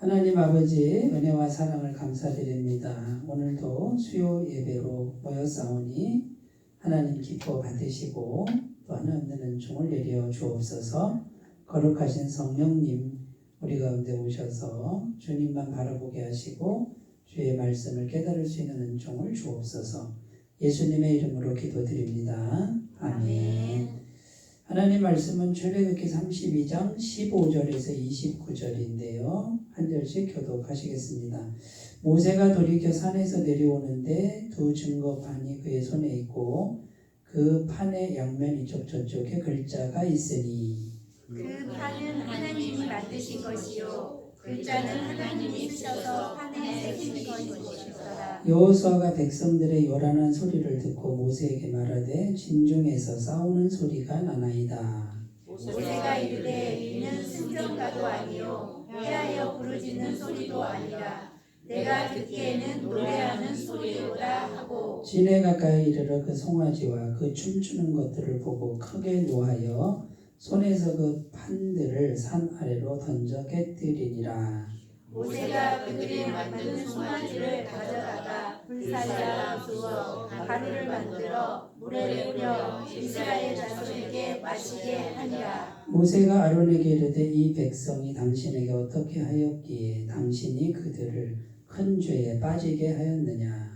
하나님 아버지 은혜와 사랑을 감사드립니다. 오늘도 수요 예배로 모여싸우니 하나님 기뻐 받으시고 또 하나님의 은총을 내려 주옵소서. 거룩하신 성령님 우리 가운데 오셔서 주님만 바라보게 하시고 주의 말씀을 깨달을 수 있는 은총을 주옵소서. 예수님의 이름으로 기도드립니다. 아멘. 하나님 말씀은 출애굽기 32장 15절에서 29절인데요. 한 절씩 교독하시겠습니다. 모세가 돌이켜 산에서 내려오는데 두 증거판이 그의 손에 있고 그 판의 양면 이쪽 저쪽에 글자가 있으니 그 판은 하나님이 만드신 것이요 글자는 하나님이 쓰셔서 판에 새긴 것이더라. 여호수아가 백성들의 요란한 소리를 듣고 모세에게 말하되 진중에서 싸우는 소리가 나나이다. 모세가 이르되 이는 순정가도 아니요 회하여 부르짖는 소리도 아니라 내가 듣기에는 노래하는 소리로다 하고 진에 가까이 이르러 그 송아지와 그 춤추는 것들을 보고 크게 노하여 손에서 그 판들을 산 아래로 던져 깨뜨리니라. 모세가 그들이 만든 송아지를 가져다가 불살라 부어 가루를 만들어 물에 뿌려 이스라엘 자손에게 마시게 하니라. 모세가 아론에게 이르되 이 백성이 당신에게 어떻게 하였기에 당신이 그들을 큰 죄에 빠지게 하였느냐.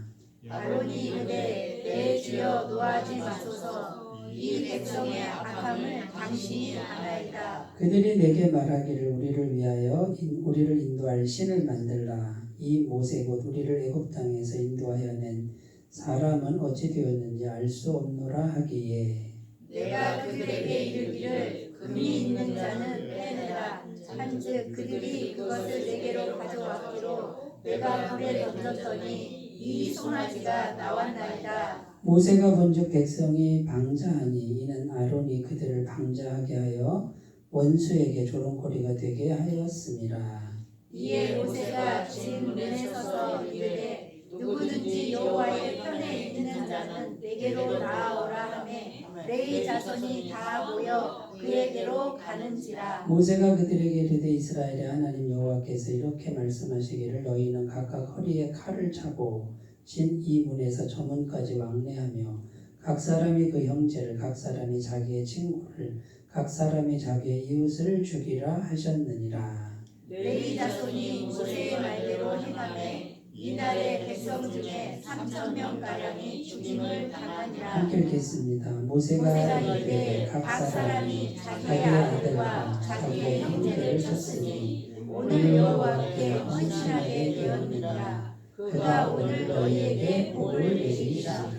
아론이 이르되 내 주여 노하지 마소서. 이 백성의 악함을 당신이 아나이다. 그들이 내게 말하기를 우리를 위하여 우리를 인도할 신을 만들라. 이 모세 곧 우리를 애굽 땅에서 인도하여 낸 사람은 어찌 되었는지 알 수 없노라 하기에 내가 그들에게 이르기를 금이 있는 자는 빼내라. 한즉 그들이 그것을 내게로 가져왔기로 내가 물에 던졌더니 이 송아지가 나왔나이다. 모세가 본즉 백성이 방자하니 이는 아론이 그들을 방자하게 하여 원수에게 조롱거리가 되게 하였음이라. 이에 모세가 진 문에 서서 이르되 누구든지 여호와의 편에 있는 자는 내게로 나아오라 하매 레위 자손이 다 모여 그에게로 가는지라. 모세가 그들에게 이르되 이스라엘의 하나님 여호와께서 이렇게 말씀하시기를 너희는 각각 허리에 칼을 차고 진 이 문에서 저 문까지 왕래하며 각 사람이 그 형제를 각 사람이 자기의 친구를 각 사람이 자기의 이웃을 죽이라 하셨느니라. 레위 자손이 모세의 말대로 행하매 이날의 백성 중에 3,000명가량이 죽임을 당하니라. 함께 읽겠습니다. 모세가 이르되 각 사람이 자기의 아들과 자기의 형제를 쳤으니 오늘 여호와께 헌신하게 되었느니라. 그가 오늘 너희에게 복을 내리시리라.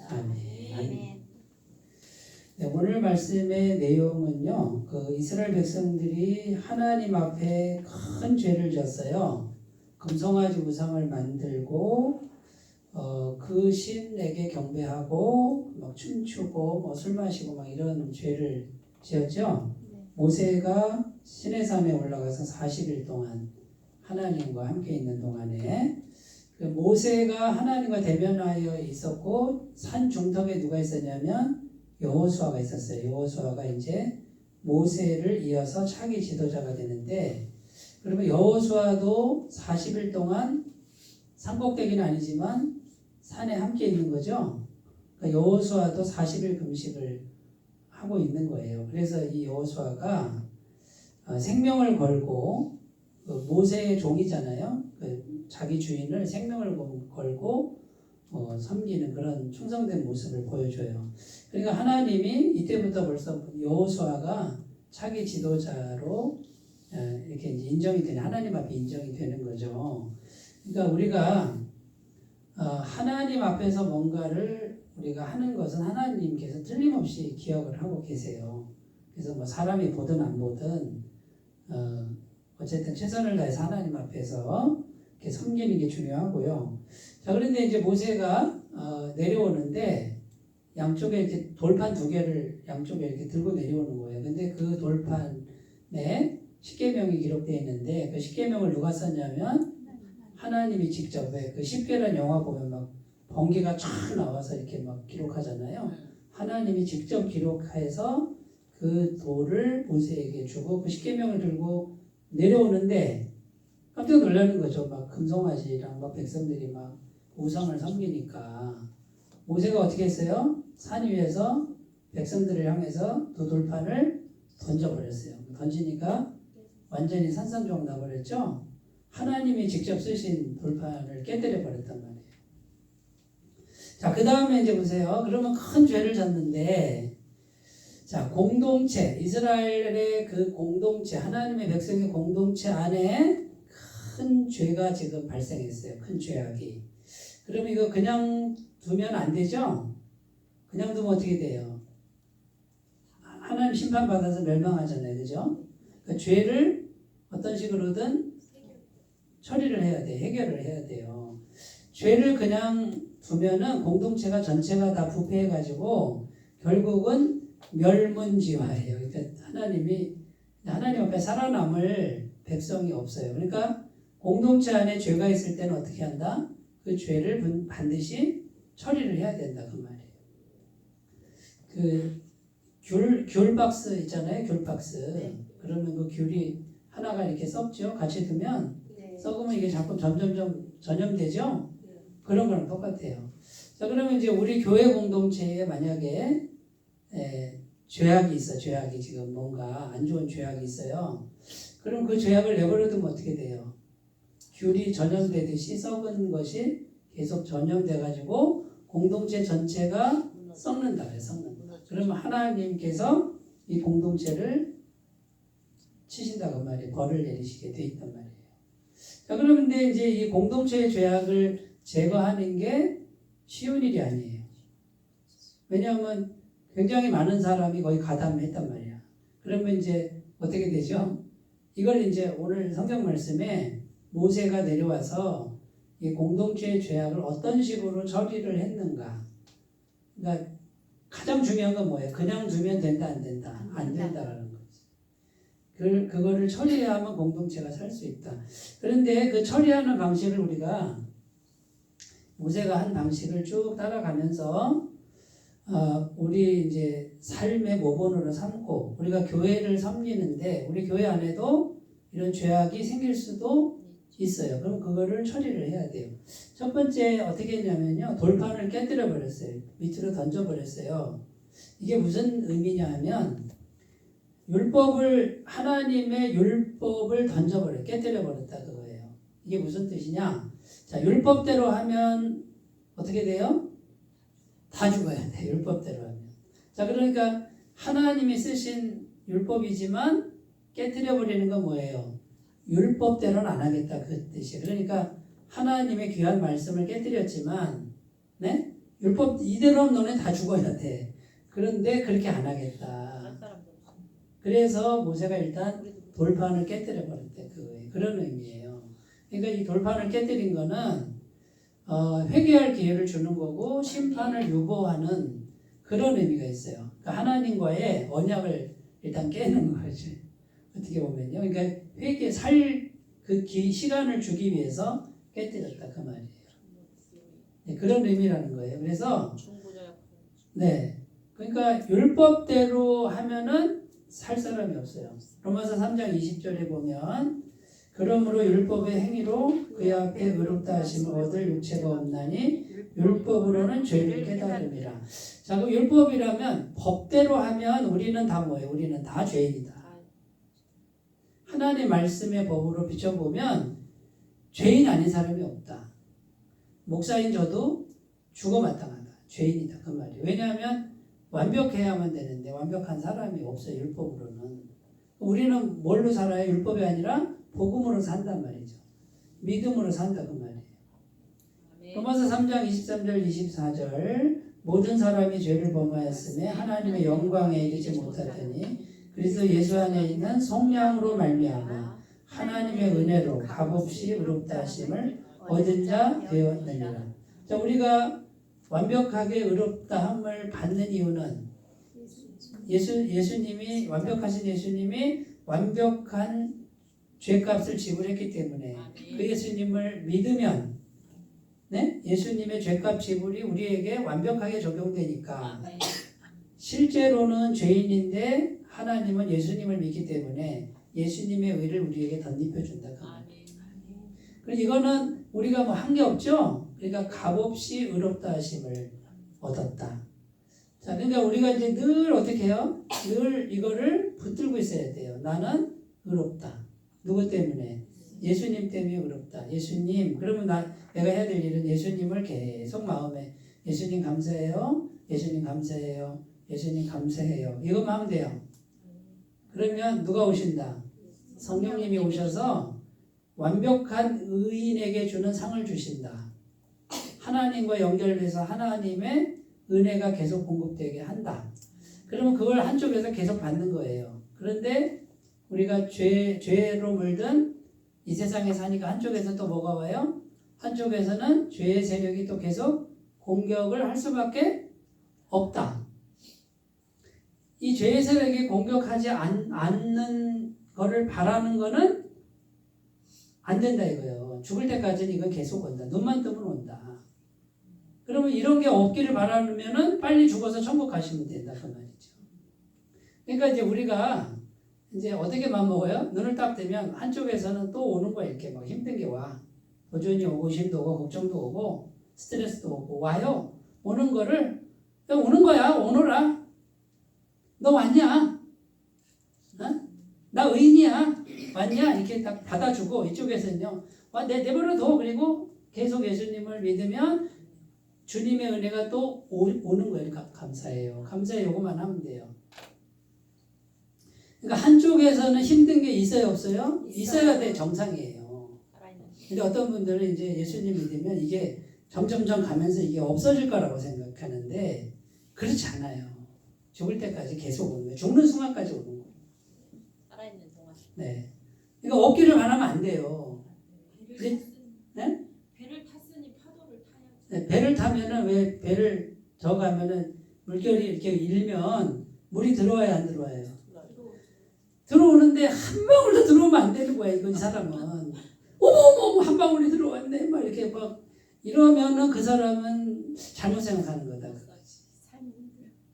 아멘. 네, 오늘 말씀의 내용은요, 그 이스라엘 백성들이 하나님 앞에 큰 죄를 졌어요. 금송아지 우상을 만들고 그 신에게 경배하고 막 춤추고 뭐 술 마시고 막 이런 죄를 지었죠. 모세가 시내산에 올라가서 40일 동안 하나님과 함께 있는 동안에 그 모세가 하나님과 대면하여 있었고 산 중턱에 누가 있었냐면 여호수아가 있었어요. 여호수아가 이제 모세를 이어서 차기 지도자가 되는데, 그러면 여호수아도 40일 동안 산꼭대기는 아니지만 산에 함께 있는 거죠. 그러니까 여호수아도 40일 금식을 하고 있는 거예요. 그래서 이 여호수아가 생명을 걸고 모세의 종이잖아요. 자기 주인을 생명을 걸고 섬기는 그런 충성된 모습을 보여줘요. 그러니까 하나님이 이때부터 벌써 여호수아가 차기 지도자로 이렇게 이제 인정이 되는, 하나님 앞에 인정이 되는 거죠. 그러니까 우리가 하나님 앞에서 뭔가를 우리가 하는 것은 하나님께서 틀림없이 기억을 하고 계세요. 그래서 뭐 사람이 보든 안 보든 어쨌든 최선을 다해서 하나님 앞에서 이렇게 섬기는 게 중요하고요. 자, 그런데 이제 모세가 내려오는데 양쪽에 이렇게 돌판 두 개를 양쪽에 이렇게 들고 내려오는 거예요. 근데 그 돌판에 십계명이 기록되어 있는데 그 십계명을 누가 썼냐면 하나님이 직접, 왜 그 십계라는 영화 보면 막 번개가 쫙 나와서 이렇게 막 기록하잖아요. 하나님이 직접 기록해서 그 돌을 모세에게 주고 그 십계명을 들고 내려오는데 깜짝 놀라는 거죠. 막 금송아지랑 막 백성들이 막 우상을 섬기니까 모세가 어떻게 했어요? 산 위에서 백성들을 향해서 돌판을 던져버렸어요. 던지니까 완전히 산산조각 나버렸죠. 하나님이 직접 쓰신 돌판을 깨뜨려 버렸단 말이에요. 자, 그 다음에 이제 보세요. 그러면 큰 죄를 졌는데, 자, 공동체, 이스라엘의 그 공동체, 하나님의 백성의 공동체 안에 큰 죄가 지금 발생했어요. 큰 죄악이. 그러면 이거 그냥 두면 안 되죠? 그냥 두면 어떻게 돼요? 하나님 심판받아서 멸망하잖아요. 그죠? 그 죄를 어떤 식으로든 처리를 해야 돼. 해결을 해야 돼요. 죄를 그냥 두면은 공동체가 전체가 다 부패해가지고 결국은 멸문지화예요. 그러니까 하나님 앞에 살아남을 백성이 없어요. 그러니까 공동체 안에 죄가 있을 때는 어떻게 한다? 그 죄를 반드시 처리를 해야 된다 그 말이에요. 그 귤 박스 있잖아요. 귤 박스. 네. 그러면 그 귤이 하나가 이렇게 썩죠. 같이 두면 네. 썩으면 이게 자꾸 점점점 전염되죠. 네. 그런 거랑 똑같아요. 자, 그러면 이제 우리 교회 공동체에 만약에 죄악이 있어, 죄악이 지금 뭔가 안 좋은 죄악이 있어요. 그럼 그 죄악을 내버려두면 어떻게 돼요? 귤이 전염되듯이 썩은 것이 계속 전염돼가지고 공동체 전체가 썩는다, 썩는다. 그러면 하나님께서 이 공동체를 치신다고 말이에요. 벌을 내리시게 돼 있단 말이에요. 자, 그런데 이제 이 공동체의 죄악을 제거하는 게 쉬운 일이 아니에요. 왜냐하면 굉장히 많은 사람이 거의 가담했단 말이야. 그러면 이제 어떻게 되죠? 이걸 이제 오늘 성경 말씀에 모세가 내려와서 이 공동체의 죄악을 어떤 식으로 처리를 했는가. 그러니까 가장 중요한 건 뭐예요? 그냥 두면 된다, 안 된다? 안 된다라는 거지. 그거를 처리하면 공동체가 살 수 있다. 그런데 그 처리하는 방식을 우리가 모세가 한 방식을 쭉 따라가면서 우리 이제 삶의 모본으로 삼고 우리가 교회를 섬기는데 우리 교회 안에도 이런 죄악이 생길 수도 있어요. 그럼 그거를 처리를 해야 돼요. 첫 번째 어떻게 했냐면요. 돌판을 깨뜨려 버렸어요. 밑으로 던져 버렸어요. 이게 무슨 의미냐 하면 하나님의 율법을 던져버려 깨뜨려 버렸다 그거예요. 이게 무슨 뜻이냐? 자, 율법대로 하면 어떻게 돼요? 다 죽어야 돼. 율법대로 하면. 자, 그러니까 하나님이 쓰신 율법이지만 깨뜨려 버리는 건 뭐예요? 율법대로는 안 하겠다 그 뜻이에요. 그러니까 하나님의 귀한 말씀을 깨뜨렸지만, 네? 율법 이대로 하면 너네 다 죽어야 돼. 그런데 그렇게 안 하겠다. 그래서 모세가 일단 돌판을 깨뜨려 버렸대. 그런 의미예요. 그러니까 이 돌판을 깨뜨린 거는 회개할 기회를 주는 거고 심판을 유보하는 그런 의미가 있어요. 그러니까 하나님과의 언약을 일단 깨는 거지. 어떻게 보면요. 그러니까 시간을 주기 위해서 깨뜨렸다 그 말이에요. 네, 그런 의미라는 거예요. 그래서 네, 그러니까 율법대로 하면은 살 사람이 없어요. 로마서 3장 20절에 보면 그러므로 율법의 행위로 그의 앞에 의롭다 하심을 얻을 육체가 없나니 율법으로는 죄를 깨달음이라. 자, 그 율법이라면 법대로 하면 우리는 다 뭐예요? 우리는 다 죄인이다. 하나님의 말씀의 법으로 비춰보면 죄인 아닌 사람이 없다. 목사인 저도 죽어 마땅하다. 죄인이다. 그 말이에요. 왜냐하면 완벽해야만 되는데 완벽한 사람이 없어요. 율법으로는. 우리는 뭘로 살아요? 율법이 아니라 복음으로 산단 말이죠. 믿음으로 산다 그 말이에요. 로마서 3장 23절 24절 모든 사람이 죄를 범하였으며 하나님의 영광에 이르지 못하더니 그래서 예수 안에 있는 성령으로 말미암아 하나님의 은혜로 값없이 의롭다 하심을 얻은 자 되었느니라. 자, 우리가 완벽하게 의롭다함을 받는 이유는 예수님이 완벽하신 예수님이 완벽한 죄값을 지불했기 때문에 그 예수님을 믿으면 네? 예수님의 죄값 지불이 우리에게 완벽하게 적용되니까 실제로는 죄인인데 하나님은 예수님을 믿기 때문에 예수님의 의를 우리에게 덧입혀 준다. 그리고 이거는 우리가 뭐 한 게 없죠. 그러니까 값없이 의롭다 하심을 얻었다. 자, 그러니까 우리가 이제 늘 어떻게 해요? 늘 이거를 붙들고 있어야 돼요. 나는 의롭다. 누구 때문에? 예수님 때문에 의롭다. 예수님. 그러면 내가 해야 될 일은 예수님을 계속 마음에 예수님 감사해요. 예수님 감사해요. 예수님 감사해요. 이것만 하면 돼요. 그러면 누가 오신다? 성령님이 오셔서 완벽한 의인에게 주는 상을 주신다. 하나님과 연결돼서 하나님의 은혜가 계속 공급되게 한다. 그러면 그걸 한쪽에서 계속 받는 거예요. 그런데 우리가 죄로 물든 이 세상에 사니까 한쪽에서 또 뭐가 와요? 한쪽에서는 죄의 세력이 또 계속 공격을 할 수밖에 없다. 이 죄의 세력이 공격하지 않는 거를 바라는 거는 안 된다 이거예요. 죽을 때까지는 이건 계속 온다. 눈만 뜨면 온다. 그러면 이런 게 없기를 바라면은 빨리 죽어서 천국 가시면 된다 그 말이죠. 그러니까 이제 우리가 이제 어떻게 맘먹어요? 눈을 딱 뜨면 한쪽에서는 또 오는 거야. 이렇게 막 힘든 게 와. 도전이 오고 심도 오고 걱정도 오고 스트레스도 오고 와요. 오는 거를 야, 오는 거야. 오너라. 너 왔냐? 어? 나 의인이야. 왔냐? 이렇게 딱 받아주고 이쪽에서는요. 와, 내버려둬. 그리고 계속 예수님을 믿으면 주님의 은혜가 또 오는 거예요. 감사해요. 감사해요. 요거만 하면 돼요. 그러니까 한쪽에서는 힘든 게 있어요, 없어요? 있어야 돼. 정상이에요. 근데 어떤 분들은 이제 예수님 믿으면 이게 점점점 가면서 이게 없어질 거라고 생각하는데 그렇지 않아요. 죽을 때까지 계속 오는 거예요. 죽는 순간까지 오는 거예요. 살아있는 동안. 네. 그러니까 없기를 바라면 안 돼요. 네? 배를 탔으니 파도를 타야지. 네, 배를 타면은 왜 배를 저 가면은 물결이 이렇게 일면 물이 들어와야 안 들어와요? 들어오는데 한 방울도 들어오면 안 되는 거야. 이건 이 사람은 어머 한 방울이 들어왔네 막 이렇게 막 이러면은 그 사람은 잘못 생각하는 거다.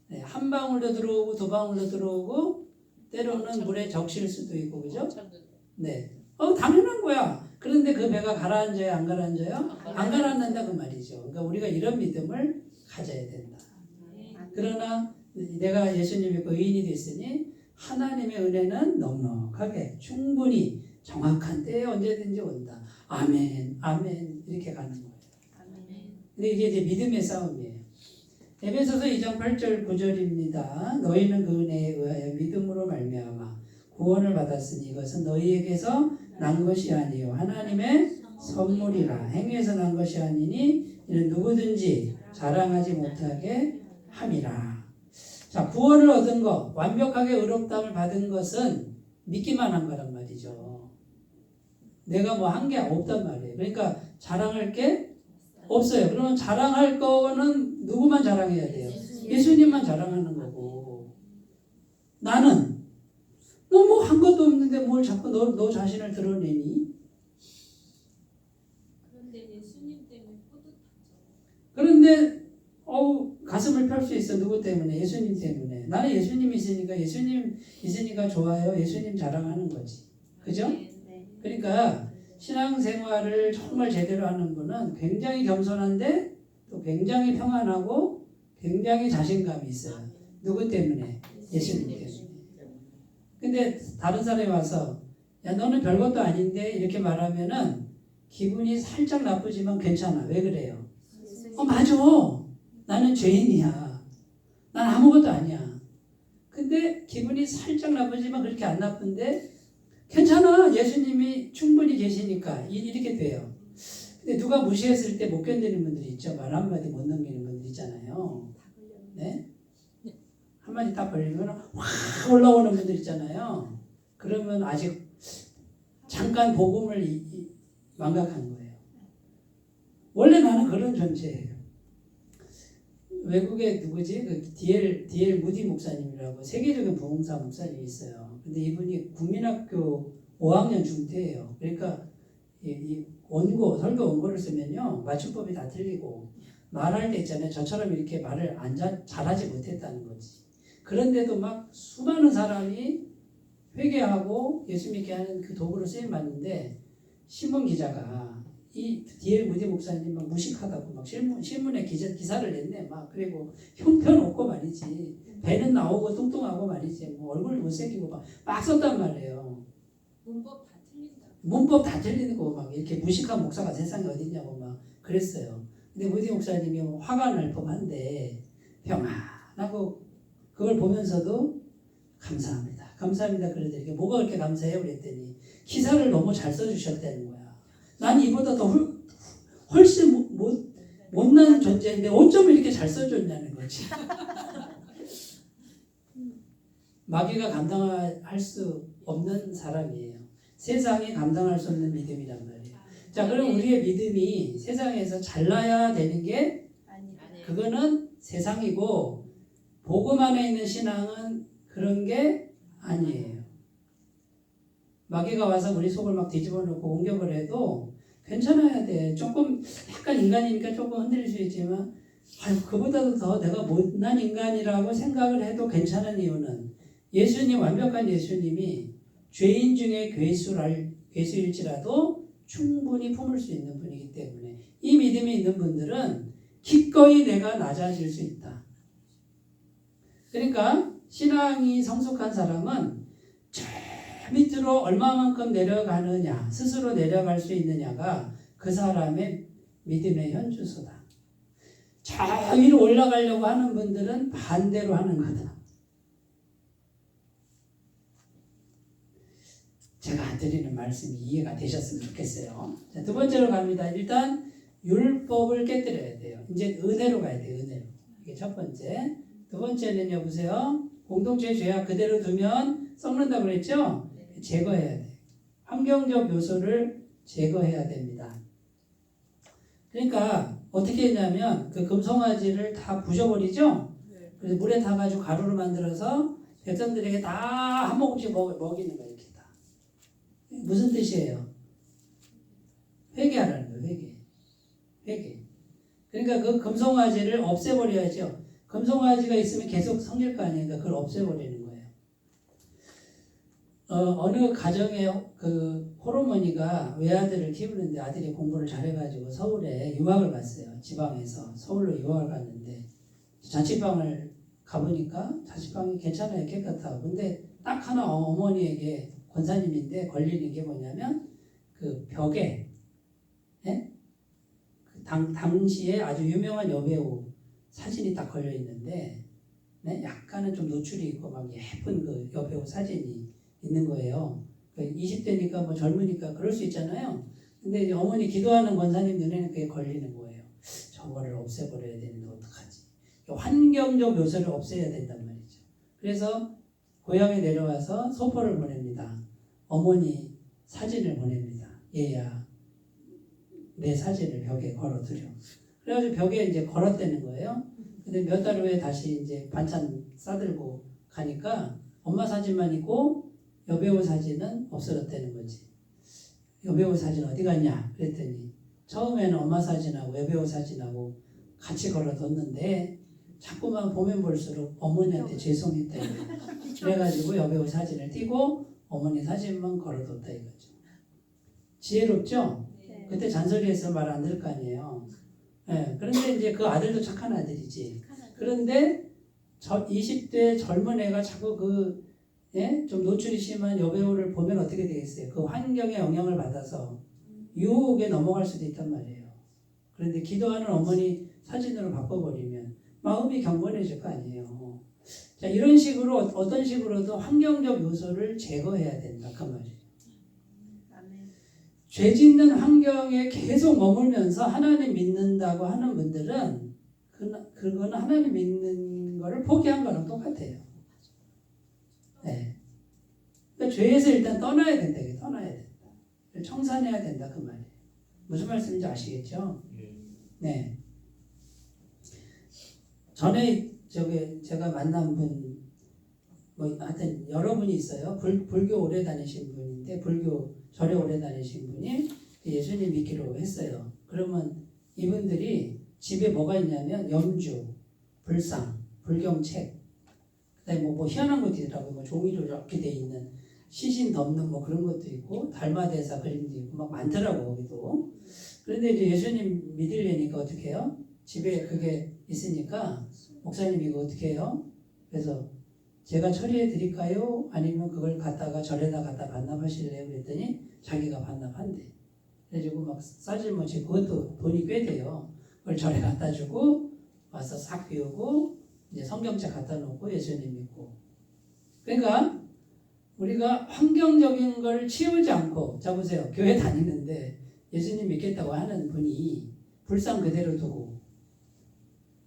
네, 한 방울도 들어오고 두 방울도 들어오고 때로는 물에 적실 수도 있고 그죠? 네, 당연한 거야. 그런데 그 배가 가라앉아요, 안 가라앉아요? 안 가라앉는다 그 말이죠. 그러니까 우리가 이런 믿음을 가져야 된다. 그러나 내가 예수님 믿고 의인이 됐으니 하나님의 은혜는 넉넉하게 충분히 정확한 때에 언제든지 온다. 아멘, 아멘 이렇게 가는 거예요. 근데 이게 이제 믿음의 싸움이에요. 에베소서 2장 8절 9절입니다. 너희는 그 은혜에 의하여 믿음으로 말미암아 구원을 받았으니 이것은 너희에게서 난 것이 아니요 하나님의 선물이라. 행위에서 난 것이 아니니 이는 누구든지 자랑하지 못하게 함이라. 자, 구원을 얻은 것, 완벽하게 의롭다함을 받은 것은 믿기만 한 거란 말이죠. 내가 뭐 한 게 없단 말이에요. 그러니까 자랑할 게 없어요. 그러면 자랑할 거는 누구만 자랑해야 돼요? 예수님만 자랑하는 거고. 나는 너 뭐 한 것도 없는데 뭘 자꾸 너 자신을 드러내니? 그런데 예수님 때문에 뿌듯하죠. 그런데 가슴을 펼 수 있어. 누구 때문에? 예수님 때문에. 나는 예수님이 있으니까 예수님 있으니까 좋아요. 예수님 자랑하는 거지. 그죠? 그러니까 신앙생활을 정말 제대로 하는 분은 굉장히 겸손한데 또 굉장히 평안하고 굉장히 자신감이 있어요. 누구 때문에? 예수님 때문에. 근데 다른 사람이 와서 야 너는 별것도 아닌데 이렇게 말하면은 기분이 살짝 나쁘지만 괜찮아. 왜 그래요? 맞아. 나는 죄인이야. 난 아무것도 아니야. 근데 기분이 살짝 나쁘지만 그렇게 안 나쁜데 괜찮아. 예수님이 충분히 계시니까 이렇게 돼요. 근데 누가 무시했을 때 못 견디는 분들이 있죠. 말 한마디 못 넘기는 분들 있잖아요. 네? 한마디 딱 걸리면 확 올라오는 분들 있잖아요. 그러면 아직 잠깐 복음을 망각한 거예요. 원래 나는 그런 존재예요. 외국에 누구지? 그 D.L. 무디 목사님이라고 세계적인 부흥사 목사님이 있어요. 근데 이분이 국민학교 5학년 중퇴예요. 그러니까 이 원고, 설교 원고를 쓰면요 맞춤법이 다 틀리고 말할 때 있잖아요. 저처럼 이렇게 말을 잘하지 못했다는 거지. 그런데도 막 수많은 사람이 회개하고 예수 믿게 하는 그 도구로 쓰임 받는데 신문 기자가 이 D.L. 무디 목사님 막 무식하다고 막 신문에 기사를 냈네. 막 그리고 형편없고 말이지. 배는 나오고 뚱뚱하고 말이지. 뭐 얼굴 못생기고 막 썼단 말이에요. 문법 다 틀린다. 문법 다 틀리고 막 이렇게 무식한 목사가 세상에 어딨냐고 막 그랬어요. 근데 무디 목사님이 화가 날 법한데 평안하고 그걸 보면서도 감사합니다. 감사합니다. 그러더니 뭐가 그렇게 감사해요? 그랬더니 기사를 너무 잘 써주셨다는 거야. 난 이보다 더 훨씬 못난 존재인데 어쩜 이렇게 잘 써줬냐는 거지. 마귀가 감당할 수 없는 사람이에요. 세상이 감당할 수 없는 믿음이란 말이에요. 자, 그럼 우리의 믿음이 세상에서 잘나야 되는 게 그거는 세상이고 복음 안에 있는 신앙은 그런 게 아니에요. 마귀가 와서 우리 속을 막 뒤집어 놓고 공격을 해도 괜찮아야 돼. 조금 약간 인간이니까 조금 흔들릴 수 있지만 아유, 그보다도 더 내가 못난 인간이라고 생각을 해도 괜찮은 이유는 예수님, 완벽한 예수님이 죄인 중에 괴수일지라도 충분히 품을 수 있는 분이기 때문에 이 믿음이 있는 분들은 기꺼이 내가 낮아질 수 있다. 그러니까 신앙이 성숙한 사람은 저 밑으로 얼마만큼 내려가느냐, 스스로 내려갈 수 있느냐가 그 사람의 믿음의 현주소다. 저 위로 올라가려고 하는 분들은 반대로 하는 거다. 제가 드리는 말씀이 이해가 되셨으면 좋겠어요. 자, 두 번째로 갑니다. 일단 율법을 깨뜨려야 돼요. 이제 은혜로 가야 돼요. 은혜로. 이게 첫 번째. 두 번째는요. 보세요. 공동체 죄악 그대로 두면 썩는다고 그랬죠? 제거해야 돼요. 환경적 요소를 제거해야 됩니다. 그러니까 어떻게 했냐면 그 금송아지를 다 부셔버리죠? 그래서 물에 타가지고 가루를 만들어서 백성들에게 다 한 모금씩 먹이는 거예요. 이렇게 다. 무슨 뜻이에요? 회개하라는 거예요. 회개. 그러니까 그 금송아지를 없애버려야죠. 금송아지가 있으면 계속 성길 거 아니니까 그걸 없애버리는 거예요. 어느 가정에 그 호르머니가 외아들을 키우는데 아들이 공부를 잘해가지고 서울에 유학을 갔어요. 지방에서 서울로 유학을 갔는데 자취방을 가보니까 자취방이 괜찮아요. 깨끗하고. 근데 딱 하나 어머니에게 권사님인데 걸리는 게 뭐냐면 그 벽에 그 당시에 아주 유명한 여배우 사진이 딱 걸려 있는데 약간은 좀 노출이 있고 막 예쁜 그 여배우 사진이 있는 거예요. 20대니까 뭐 젊으니까 그럴 수 있잖아요. 근데 이제 어머니 기도하는 권사님 눈에는 그게 걸리는 거예요. 저거를 없애버려야 되는데 어떡하지? 환경적 요소를 없애야 된단 말이죠. 그래서 고향에 내려와서 소포를 보냅니다. 어머니 사진을 보냅니다. 얘야, 내 사진을 벽에 걸어두려. 그래가지고 벽에 이제 걸었다는 거예요. 근데 몇 달 후에 다시 이제 반찬 싸들고 가니까 엄마 사진만 있고 여배우 사진은 없어졌다는 거지. 여배우 사진 어디 갔냐? 그랬더니 처음에는 엄마 사진하고 여배우 사진하고 같이 걸어뒀는데 자꾸만 보면 볼수록 어머니한테 죄송했다 이거예요. 그래가지고 여배우 사진을 띄고 어머니 사진만 걸어뒀다 이거죠. 지혜롭죠? 네. 그때 잔소리해서 말 안 들을 거 아니에요. 네, 그런데 이제 그 아들도 착한 아들이지. 그런데 20대 젊은 애가 자꾸 좀 노출이 심한 여배우를 보면 어떻게 되겠어요? 그 환경의 영향을 받아서 유혹에 넘어갈 수도 있단 말이에요. 그런데 기도하는 어머니 사진으로 바꿔버리면 마음이 경건해질 거 아니에요. 자, 이런 식으로 어떤 식으로도 환경적 요소를 제거해야 된다 그 말이에요. 죄 짓는 환경에 계속 머물면서 하나님 믿는다고 하는 분들은 그거는 하나님 믿는 거를 포기한 거랑 똑같아요. 네. 그러니까 죄에서 일단 떠나야 된다. 떠나야 된다. 청산해야 된다 그 말이에요. 무슨 말씀인지 아시겠죠? 네. 전에 제가 만난 분, 하여튼 여러분이 있어요. 불교 오래 다니신 분인데 불교 절에 오래 다니신 분이 예수님 믿기로 했어요. 그러면 이분들이 집에 뭐가 있냐면 염주, 불상, 불경책, 그다음에 뭐 희한한 것들이라고 종이로 이렇게 돼 있는 시신 덮는 뭐 그런 것도 있고 달마대사 그림도 있고 막 많더라고 거기도. 그런데 이제 예수님 믿으려니까 어떻게 해요? 집에 그게 있으니까 목사님 이거 어떻게 해요? 그래서 제가 처리해 드릴까요? 아니면 그걸 갖다가 절에다 갖다 반납하실래요? 그랬더니 자기가 반납한대. 그래가지고 막 싸질머치 그것도 돈이 꽤 돼요. 그걸 절에 갖다 주고 와서 싹 비우고 이제 성경책 갖다 놓고 예수님 믿고. 그러니까 우리가 환경적인 걸 치우지 않고 자 보세요. 교회 다니는데 예수님 믿겠다고 하는 분이 불상 그대로 두고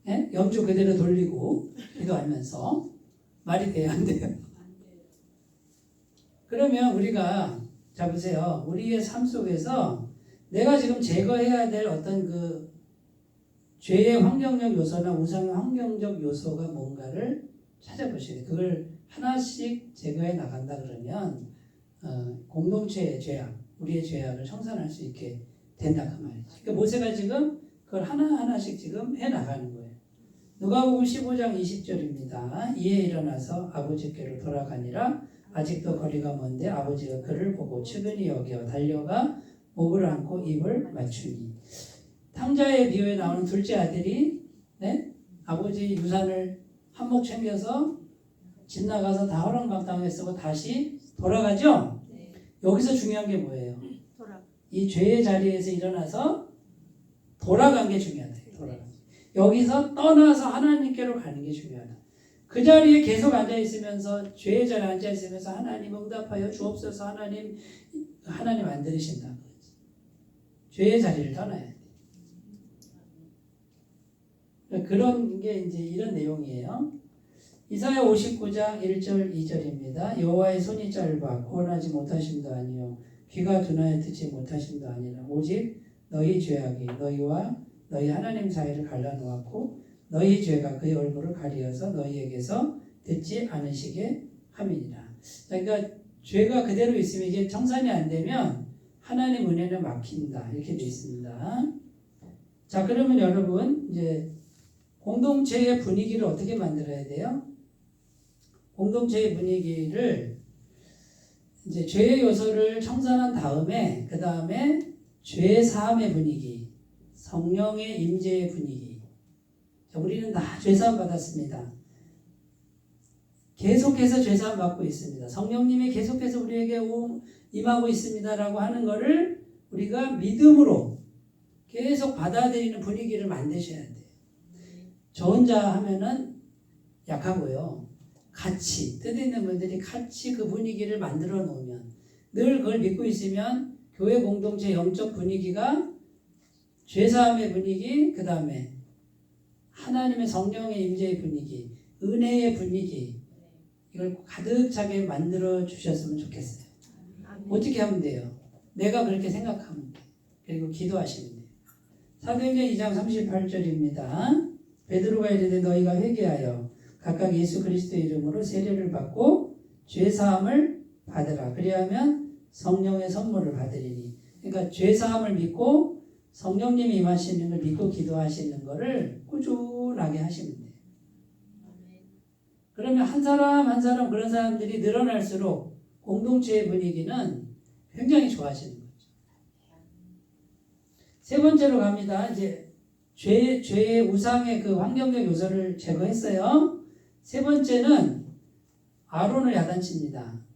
예? 염주 그대로 돌리고 기도하면서 말이 돼야 안 돼요? 그러면 우리가 자 보세요. 우리의 삶 속에서 내가 지금 제거해야 될 어떤 그 죄의 환경적 요소나 우상의 환경적 요소가 뭔가를 찾아보셔야 돼요. 그걸 하나씩 제거해 나간다 그러면 공동체의 죄악, 우리의 죄악을 청산할 수 있게 된다 그 말이죠. 그러니까 모세가 지금 그걸 하나하나씩 지금 해 나가는 거예요. 누가복음 15장 20절입니다. 이에 일어나서 아버지께로 돌아가니라. 아직도 거리가 먼데 아버지가 그를 보고 측은히 여겨 달려가 목을 안고 입을 맞추니. 탕자의 비유에 나오는 둘째 아들이 네? 아버지 유산을 한몫 챙겨서 집 나가서 다 허랑방탕하게 쓰고 다시 돌아가죠? 네. 여기서 중요한 게 뭐예요? 돌아. 이 죄의 자리에서 일어나서 돌아간 게 중요하다. 돌아간. 여기서 떠나서 하나님께로 가는 게 중요하다. 그 자리에 계속 앉아있으면서 죄의 자리에 앉아있으면서 하나님 응답하여 주옵소서 하나님 안 들으신다. 죄의 자리를 떠나야 돼. 그런 게 이제 이런 내용이에요. 이사야 59장 1절 2절입니다. 여호와의 손이 짧아 구원하지 못하심도 아니요 귀가 둔하여 듣지 못하심도 아니라 오직 너희 죄악이 너희와 너희 하나님 사이를 갈라놓았고 너희 죄가 그의 얼굴을 가리어서 너희에게서 듣지 않으시게 함이니라. 그러니까 죄가 그대로 있으면 이게 청산이 안 되면 하나님 은혜는 막힌다 이렇게 되어 있습니다. 자 그러면 여러분 이제 공동체의 분위기를 어떻게 만들어야 돼요? 공동체의 분위기를 이제 죄의 요소를 청산한 다음에 그 다음에 죄 사함의 분위기, 성령의 임재의 분위기. 자, 우리는 다 죄 사함 받았습니다. 계속해서 죄 사함 받고 있습니다. 성령님이 계속해서 우리에게 임하고 있습니다라고 하는 것을 우리가 믿음으로 계속 받아들이는 분위기를 만드셔야 돼요. 저 혼자 하면은 약하고요. 같이 뜻 있는 분들이 같이 그 분위기를 만들어 놓으면 늘 그걸 믿고 있으면 교회 공동체 영적 분위기가 죄사함의 분위기, 그 다음에 하나님의 성령의 임재의 분위기, 은혜의 분위기 이걸 가득 차게 만들어 주셨으면 좋겠어요. 어떻게 하면 돼요? 내가 그렇게 생각하면 돼요. 그리고 기도하시면 돼요. 사도행전 2장 38절입니다. 베드로가 이르되 너희가 회개하여 각각 예수 그리스도의 이름으로 세례를 받고 죄사함을 받으라. 그리하면 성령의 선물을 받으리니. 그러니까 죄사함을 믿고 성령님이 임하시는 걸 믿고 기도하시는 거를 꾸준하게 하시면 돼요. 그러면 한 사람 한 사람 그런 사람들이 늘어날수록 공동체의 분위기는 굉장히 좋아지는 거죠. 세 번째로 갑니다. 이제 죄의 우상의 그 환경적 요소를 제거했어요. 세 번째는 아론을 야단칩니다.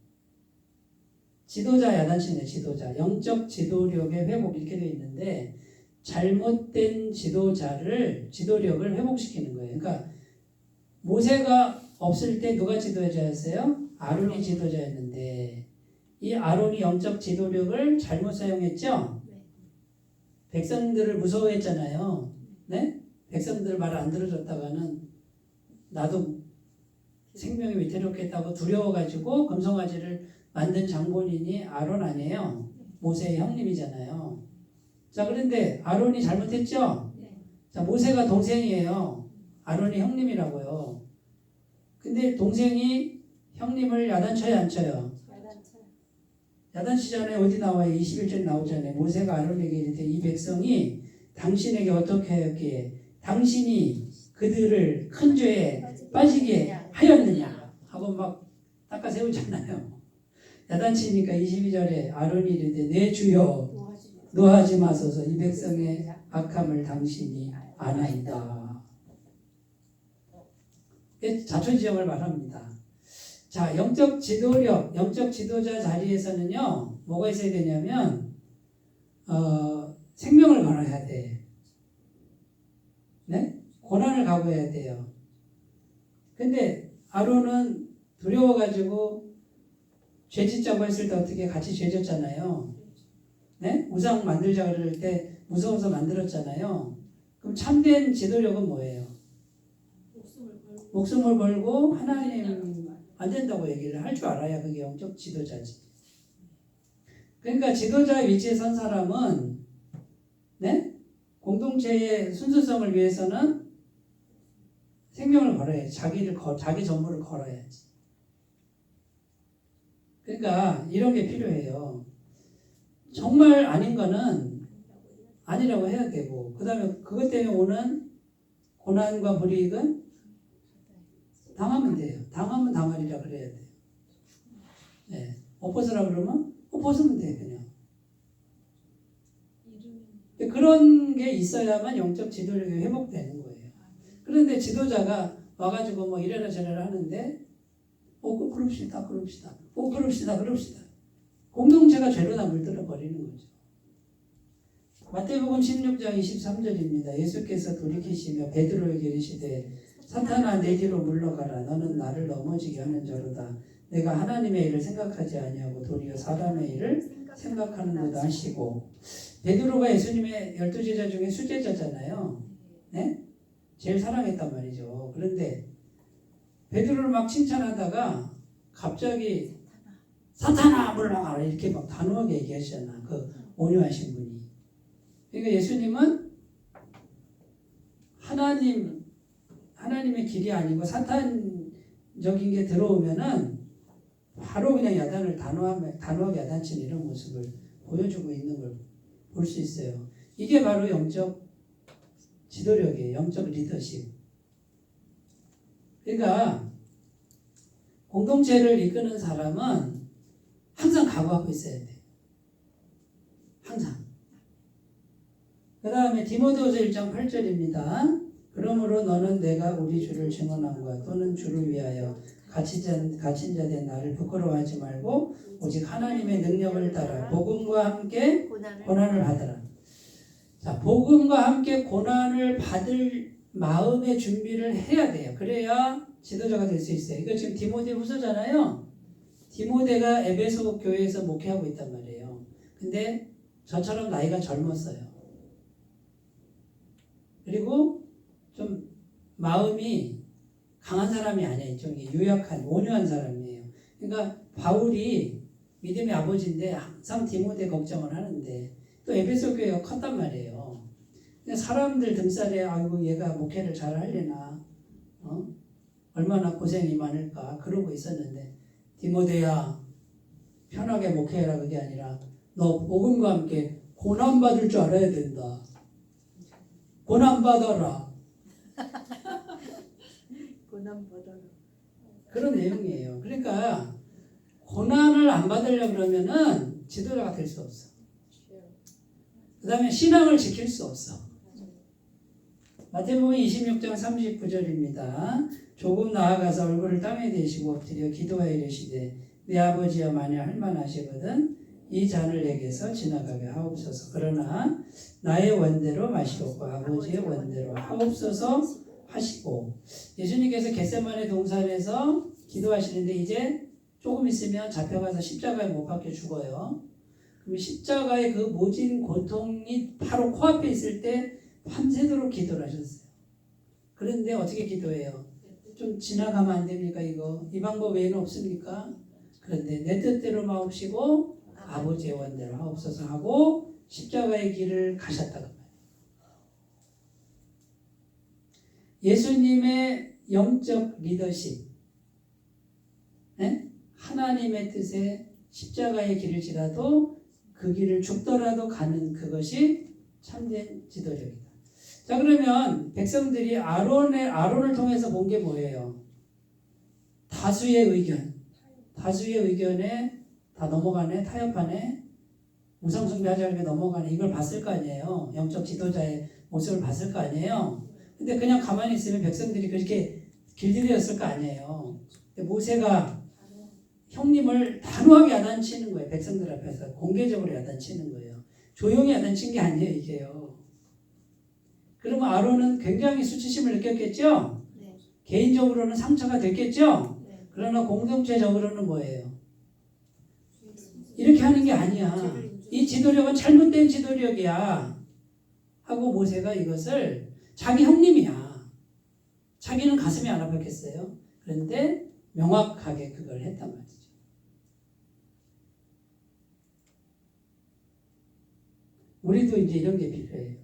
지도자 야단치네, 지도자. 영적 지도력의 회복 이렇게 되어 있는데 잘못된 지도력을 회복시키는 거예요. 그러니까 모세가 없을 때 누가 지도자였어요? 아론이 지도자였는데 이 아론이 영적 지도력을 잘못 사용했죠? 백성들을 무서워했잖아요. 네? 백성들 말 안 들어줬다가는 나도 생명이 위태롭겠다고 두려워가지고 금송아지를 만든 장본인이 아론 아니에요. 모세의 형님이잖아요. 자, 그런데 아론이 잘못했죠? 자, 모세가 동생이에요. 아론이 형님이라고요. 근데 동생이 형님을 야단쳐요, 안 쳐요? 야단치잖아요. 어디 나와요? 21절 나오잖아요. 모세가 아론에게 이르되 이 백성이 당신에게 어떻게 하였기에 당신이 그들을 큰 죄에 빠지게 하였느냐 하고 막 닦아 세우잖아요. 야단치니까 22절에 아론이 이르되 내 주여 노하지 마소서 이 백성의 악함을 당신이 아나이다. 자초지종을 말합니다. 자, 영적 지도력, 영적 지도자 자리에서는요, 뭐가 있어야 되냐면, 생명을 걸어야 돼. 네? 고난을 각오해야 돼요. 근데 아론은 두려워가지고 죄 짓자고 했을 때 어떻게 같이 죄 졌잖아요. 네? 우상 만들자 그럴 때 무서워서 만들었잖아요. 그럼 참된 지도력은 뭐예요? 목숨을 걸고 하나님 안 된다고 얘기를 할 줄 알아야 그게 영적 지도자지. 그러니까 지도자 위치에 선 사람은 네? 공동체의 순수성을 위해서는 생명을 걸어야지. 자기 전부를 걸어야지. 그러니까 이런 게 필요해요. 정말 아닌 거는 아니라고 해야 되고, 그 다음에 그것 때문에 오는 고난과 불이익은 당하면 돼요. 당하면 당하리라 그래야 돼요. 네. 엎어서라 그러면 엎어서면 돼 그냥. 그런 게 있어야만 영적 지도력이 회복되는 거예요. 그런데 지도자가 와가지고 뭐 이래라 저래라 하는데 그럽시다. 공동체가 죄로 다 물들어 버리는 거죠. 마태복음 16장 23절입니다. 예수께서 돌이키시며 베드로에게 이르시되 사탄아 내 뒤로 물러가라. 너는 나를 넘어지게 하는 자로다. 내가 하나님의 일을 생각하지 아니하고 도리어 사람의 일을 생각하는도다 하시고, 베드로가 예수님의 12제자 중에 수제자잖아요. 네? 제일 사랑했단 말이죠. 그런데 베드로를 막 칭찬하다가 갑자기 사탄아 물러가라 이렇게 막 단호하게 얘기하시잖아. 그 온유하신 분이. 그러니까 예수님은 하나님의 길이 아니고 사탄적인 게 들어오면은 바로 그냥 야단을 단호하게 야단치는 이런 모습을 보여주고 있는 걸 볼 수 있어요. 이게 바로 영적 지도력이에요. 영적 리더십. 그러니까 공동체를 이끄는 사람은 항상 각오하고 있어야 돼요. 항상. 그 다음에 디모데후서 1장 8절입니다. 그러므로 너는 내가 우리 주를 증언함과 또는 주를 위하여 갇힌 자 된 나를 부끄러워하지 말고 오직 하나님의 능력을 따라 복음과 함께 고난을 받으라. 자, 복음과 함께 고난을 받을 마음의 준비를 해야 돼요. 그래야 지도자가 될 수 있어요. 이거 지금 디모데 후서잖아요. 디모데가 에베소 교회에서 목회하고 있단 말이에요. 근데 저처럼 나이가 젊었어요. 그리고 좀 마음이 강한 사람이 아니에요. 좀 유약한, 온유한 사람이에요. 그러니까 바울이 믿음의 아버지인데 항상 디모데 걱정을 하는데 또 에베소 교회가 컸단 말이에요. 근데 사람들 등살에 아이고 얘가 목회를 잘 하려나, 얼마나 고생이 많을까 그러고 있었는데, 디모데야 편하게 목회해라 그게 아니라 너 복음과 함께 고난받을 줄 알아야 된다. 고난받아라. 그런 내용이에요. 그러니까 고난을 안 받으려고 그러면은 지도자가 될 수 없어. 그 다음에 신앙을 지킬 수 없어. 마태복음 26장 39절입니다. 조금 나아가서 얼굴을 땅에 대시고 엎드려 기도하여 이르시되 내 아버지여 만일 할만하시거든 이 잔을 내게서 지나가게 하옵소서. 그러나 나의 원대로 마시옵고 아버지의 원대로 하옵소서 하시고, 예수님께서 겟세마네 동산에서 기도하시는데 이제 조금 있으면 잡혀가서 십자가에 못 박혀 죽어요. 그럼 십자가의 그 모진 고통이 바로 코앞에 있을 때 밤새도록 기도를 하셨어요. 그런데 어떻게 기도해요? 좀 지나가면 안 됩니까 이거? 이 방법 외에는 없습니까? 그런데 내 뜻대로 마옵시고 아버지의 원대로 하옵소서 하고 십자가의 길을 가셨다고 말이에요. 예수님의 영적 리더십, 네? 하나님의 뜻에 십자가의 길을 지라도 그 길을 죽더라도 가는 그것이 참된 지도력이다. 자, 그러면 백성들이 아론을 통해서 본 게 뭐예요? 다수의 의견에 다 넘어가네, 타협하네, 우상숭배하자 이렇게 넘어가네. 이걸 봤을 거 아니에요. 영적 지도자의 모습을 봤을 거 아니에요. 근데 그냥 가만히 있으면 백성들이 그렇게 길들였을 거 아니에요. 근데 모세가 형님을 단호하게 야단치는 거예요. 백성들 앞에서 공개적으로 야단치는 거예요. 조용히 야단친 게 아니에요, 이게요. 그러면 아론은 굉장히 수치심을 느꼈겠죠? 네. 개인적으로는 상처가 됐겠죠? 네. 그러나 공동체적으로는 뭐예요? 이렇게 하는 게 아니야. 이 지도력은 잘못된 지도력이야. 하고 모세가 이것을 자기 형님이야. 자기는 가슴이 안 아팠겠어요? 그런데 명확하게 그걸 했단 말이죠. 우리도 이제 이런 게 필요해요.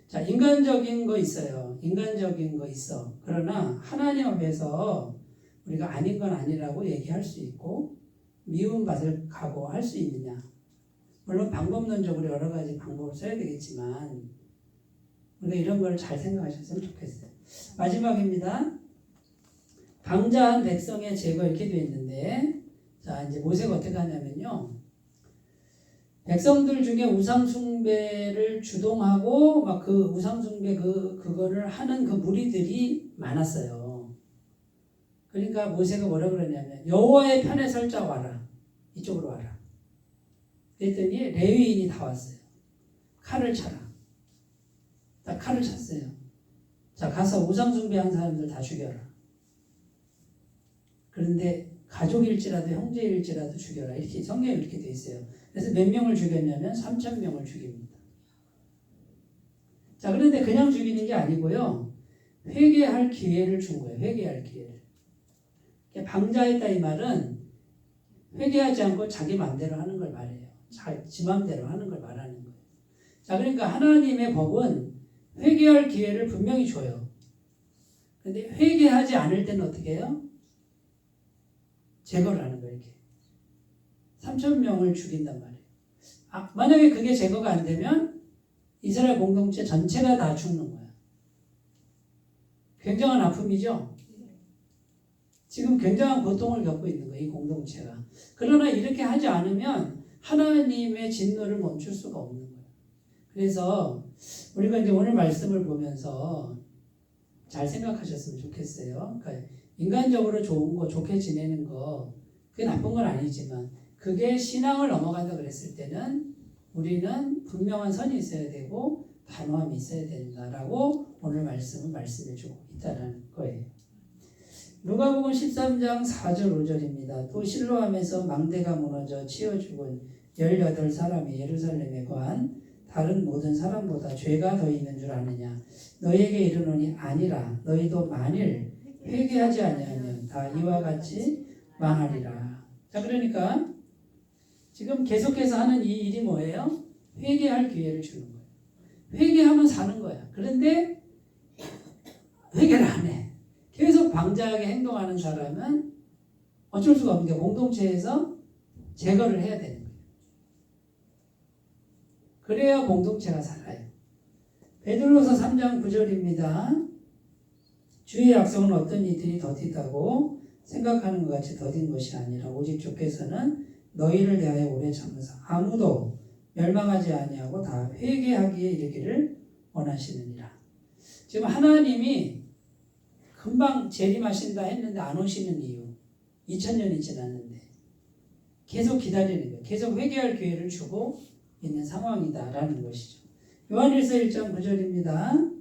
자, 인간적인 거 있어요. 인간적인 거 있어. 그러나 하나님 앞에서 우리가 아닌 건 아니라고 얘기할 수 있고 미움받을 각오할 수 있느냐. 물론 방법론적으로 여러 가지 방법을 써야 되겠지만 우리가 이런 걸 잘 생각하셨으면 좋겠어요. 마지막입니다. 방자한 백성의 제거 이렇게 되어 있는데, 자, 이제 모세가 어떻게 하냐면요. 백성들 중에 우상숭배를 주동하고 막 그 우상숭배 그거를 하는 그 무리들이 많았어요. 그러니까 모세가 뭐라 그러냐면 여호와의 편에 설 자 와라. 이쪽으로 와라. 그랬더니 레위인이 다 왔어요. 칼을 차라. 딱 칼을 찼어요. 자, 가서 우상숭배한 사람들 다 죽여라. 그런데 가족일지라도 형제일지라도 죽여라. 이렇게 성경에 이렇게 돼 있어요. 그래서 몇 명을 죽였냐면 3,000명을 죽입니다. 자, 그런데 그냥 죽이는 게 아니고요. 회개할 기회를 준 거예요. 회개할 기회를. 방자했다 이 말은 회개하지 않고 자기 마음대로 하는 걸 말해요. 지 마음대로 하는 걸 말하는 거예요. 자, 그러니까 하나님의 법은 회개할 기회를 분명히 줘요. 그런데 회개하지 않을 때는 어떻게 해요? 제거를 하는 거예요. 이렇게 3,000명을 죽인단 말이에요. 만약에 그게 제거가 안 되면 이스라엘 공동체 전체가 다 죽는 거야. 굉장한 아픔이죠. 지금 굉장한 고통을 겪고 있는 거예요. 이 공동체가. 그러나 이렇게 하지 않으면 하나님의 진노를 멈출 수가 없는 거예요. 그래서 우리가 이제 오늘 말씀을 보면서 잘 생각하셨으면 좋겠어요. 그러니까 인간적으로 좋은 거, 좋게 지내는 거, 그게 나쁜 건 아니지만 그게 신앙을 넘어간다 그랬을 때는 우리는 분명한 선이 있어야 되고 단호함이 있어야 된다라고 오늘 말씀은 말씀해주고 있다는 거예요. 누가복음 13장 4절 5절입니다. 또 실로암에서 망대가 무너져 치어 죽은 18사람이 예루살렘에 거한 다른 모든 사람보다 죄가 더 있는 줄 아느냐. 너희에게 이르노니 아니라 너희도 만일 회개하지 아니하면 다 이와 같이 망하리라. 자, 그러니까 지금 계속해서 하는 이 일이 뭐예요? 회개할 기회를 주는 거예요. 회개하면 사는 거야. 그런데 회개를 안 해. 계속 방자하게 행동하는 사람은 어쩔 수가 없는 게 공동체에서 제거를 해야 되는 거예요. 그래야 공동체가 살아요. 베드로서 3장 9절입니다. 주의 약속은 어떤 이들이 더디다고 생각하는 것 같이 더딘 것이 아니라 오직 주께서는 너희를 대하여 오래 참으사 아무도 멸망하지 아니하고 다 회개하기에 이르기를 원하시느니라. 지금 하나님이 금방 재림하신다 했는데 안 오시는 이유 2000년이 지났는데 계속 기다리는 거예요. 계속 회개할 기회를 주고 있는 상황이다라는 것이죠. 요한일서 1장 9절입니다.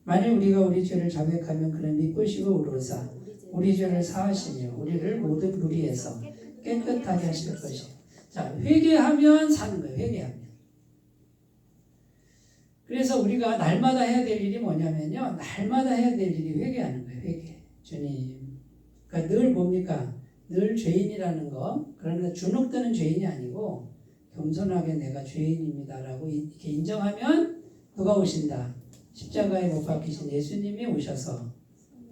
만일 우리가 우리 죄를 자백하면 그는 믿으시고 의로사 우리 죄를 사하시며 우리를 모든 무리에서 깨끗하게 하실 것이에요. 자, 회개하면 사는 거예요. 회개하면. 그래서 우리가 날마다 해야 될 일이 뭐냐면요. 날마다 해야 될 일이 회개하는 거예요. 회개. 주님. 그러니까 늘 뭡니까? 늘 죄인이라는 거. 그러나 주눅드는 죄인이 아니고 겸손하게 내가 죄인입니다라고 이렇게 인정하면 누가 오신다? 십자가에 못 박히신 예수님이 오셔서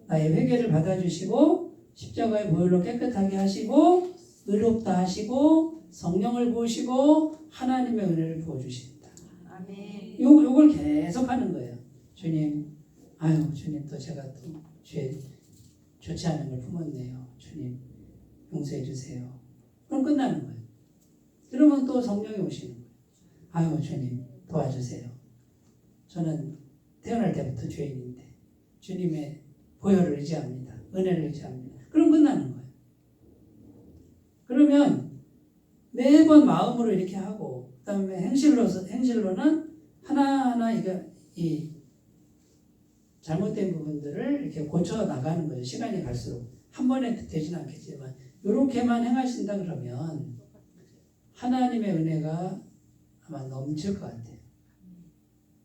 나의 회개를 받아주시고 십자가의 보혈로 깨끗하게 하시고 의롭다 하시고 성령을 부으시고 하나님의 은혜를 부어주십니다. 아멘. 요걸 계속 하는 거예요. 주님, 아유 주님 또 제가 또 죄 좋지 않은 걸 품었네요. 주님 용서해 주세요. 그럼 끝나는 거예요. 그러면 또 성령이 오시는 거예요. 아유 주님 도와주세요. 저는 태어날 때부터 죄인인데 주님의 보혈을 의지합니다. 은혜를 의지합니다. 그럼 끝나는 거예요. 그러면 매번 마음으로 이렇게 하고 그다음에 행실로는 하나하나 이 잘못된 부분들을 이렇게 고쳐 나가는 거예요. 시간이 갈수록 한 번에 되지는 않겠지만 이렇게만 행하신다 그러면 하나님의 은혜가 아마 넘칠 것 같아요.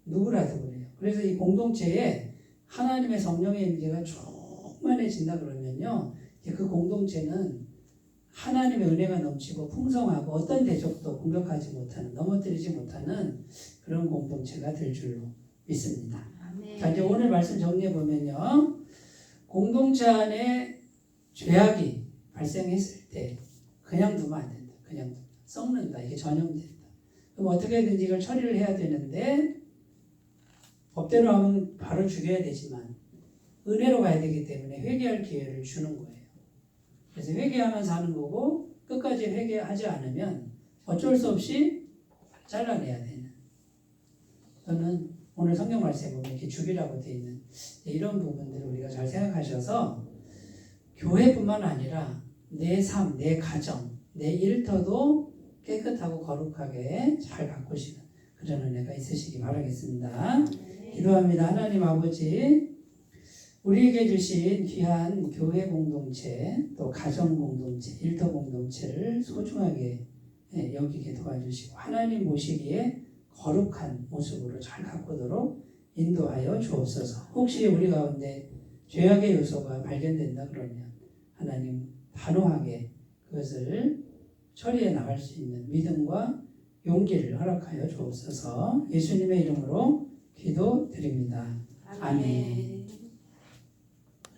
누구라도 그래요. 그래서 이 공동체에 하나님의 성령의 임재가 충만해진다 그러면요, 그 공동체는 하나님의 은혜가 넘치고 풍성하고 어떤 대적도 공격하지 못하는, 넘어뜨리지 못하는 그런 공동체가 될 줄로 믿습니다. 아멘. 자, 이제 오늘 말씀 정리해 보면요, 공동체 안에 죄악이 발생했을 때 그냥 두면 안 된다. 그냥 썩는다. 이게 전염된다. 그럼 어떻게든지 이걸 처리를 해야 되는데 법대로 하면 바로 죽여야 되지만 은혜로 가야 되기 때문에 회개할 기회를 주는 거예요. 그래서 회개하면서 하는 거고 끝까지 회개하지 않으면 어쩔 수 없이 잘라내야 되는. 저는 오늘 성경 말씀에 보면 이렇게 죽이라고 되어 있는 이런 부분들을 우리가 잘 생각하셔서 교회뿐만 아니라 내 삶, 내 가정, 내 일터도 깨끗하고 거룩하게 잘 가꾸시는 그런 은혜가 있으시기 바라겠습니다. 기도합니다. 하나님 아버지, 우리에게 주신 귀한 교회 공동체, 또 가정 공동체, 일터 공동체를 소중하게 여기게 도와주시고 하나님 보시기에 거룩한 모습으로 잘 가꾸도록 인도하여 주옵소서. 혹시 우리 가운데 죄악의 요소가 발견된다 그러면 하나님 단호하게 그것을 처리해 나갈 수 있는 믿음과 용기를 허락하여 주옵소서. 예수님의 이름으로 기도드립니다. 아멘.